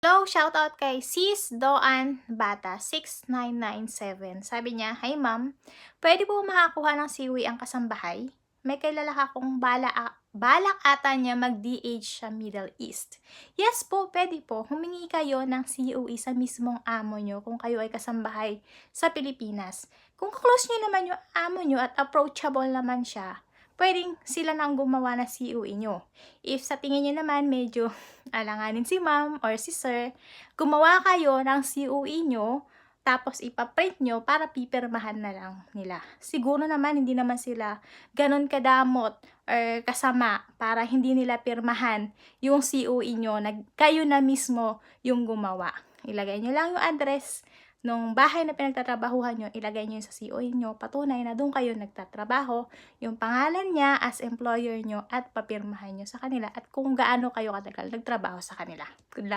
Hello, shoutout kay Sis Doan Bata 6997. Sabi niya, "Hi ma'am, pwede po makakuha ng siwi ang kasambahay? May kilala akong balak ata niya mag-DH sa Middle East." Yes po, pwede po. Humingi kayo ng COE sa mismong amo nyo kung kayo ay kasambahay sa Pilipinas. Kung close nyo naman yung amo nyo at approachable naman siya, pwedeng sila nang gumawa ng COE nyo. If sa tingin nyo naman medyo alanganin si ma'am or si sir, gumawa kayo ng COE nyo, tapos ipaprint nyo para pipirmahan na lang nila. Siguro naman hindi naman sila ganon kadamot or kasama para hindi nila pirmahan yung COE nyo na kayo na mismo yung gumawa. Ilagay nyo lang yung address nung bahay na pinagtatrabahuhan nyo, ilagay nyo sa COE nyo, patunay na doon kayo nagtatrabaho, yung pangalan niya as employer nyo at papirmahan nyo sa kanila at kung gaano kayo katagal nagtrabaho sa kanila. Good luck!